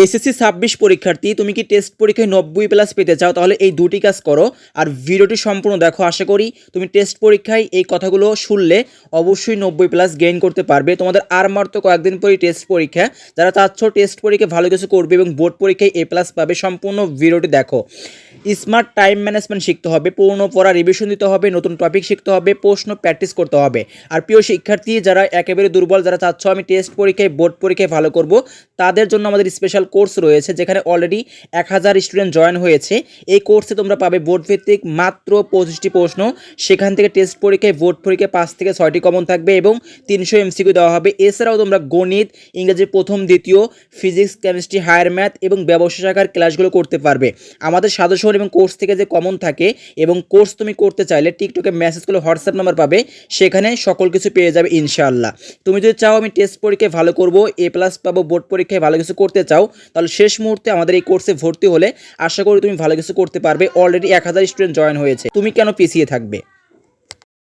SSC ২৬ পরীক্ষার্থী, তুমি কি টেস্ট পরীক্ষায় ৯০+ পেতে চাও? তাহলে এই দুটি কাজ করো আর ভিডিওটি সম্পূর্ণ দেখো। আশা করি তুমি টেস্ট পরীক্ষায় এই কথাগুলো শুনলে অবশ্যই ৯০+ গেইন করতে পারবে। তোমাদের আর মাত্র কয়েকদিন পরেই টেস্ট পরীক্ষা। যারা চাচ্ছ টেস্ট পরীক্ষায় ভালো কিছু করবে এবং বোর্ড পরীক্ষায় A+ পাবে, সম্পূর্ণ ভিডিওটি দেখো। স্মার্ট টাইম ম্যানেজমেন্ট শিখতে হবে, পুরনো পড়া রিভিশন দিতে হবে, নতুন টপিক শিখতে হবে, প্রশ্ন প্র্যাকটিস করতে হবে। আর প্রিয় শিক্ষার্থী যারা একেবারে দুর্বল, যারা চাচ্ছ আমি টেস্ট পরীক্ষায় বোর্ড পরীক্ষায় ভালো করব, তাদের জন্য আমাদের স্পেশাল কোর্স রয়েছে, যেখানে অলরেডি 1000 স্টুডেন্ট জয়েন হয়েছে। এই কোর্সে তোমরা পাবে বোর্ড ভিত্তিক মাত্র 25টি প্রশ্ন। সেখান থেকে টেস্ট পরীক্ষায় বোর্ড পরীক্ষায় 5 থেকে 6টি কমন থাকবে এবং 300 MCQ দেওয়া হবে। এছাড়াও তোমরা গণিত, ইংরেজি প্রথম দ্বিতীয়, ফিজিক্স, কেমিস্ট্রি, হায়ার ম্যাথ এবং ব্যবসা শাখার ক্লাসগুলো করতে পারবে। আমাদের সাজেশন এবং কোর্স থেকে যে কমন থাকে এবং কোর্স তুমি করতে চাইলে টিকটকে মেসেজ করলে হোয়াটসঅ্যাপ নাম্বার পাবে, সেখানে সকল কিছু পেয়ে যাবে ইনশাআল্লাহ। তুমি যদি চাও আমি টেস্ট পরীক্ষায় ভালো করব, A+ পাবো, বোর্ড পরীক্ষায় ভালো কিছু করতে চাও, তাহলে শেষ মুহূর্তে আমাদের এই কোর্সে ভর্তি হলে আশা করি তুমি ভালো কিছু করতে পারবে। অলরেডি 1000 স্টুডেন্ট জয়েন হয়েছে, তুমি কেন পিছিয়ে থাকবে?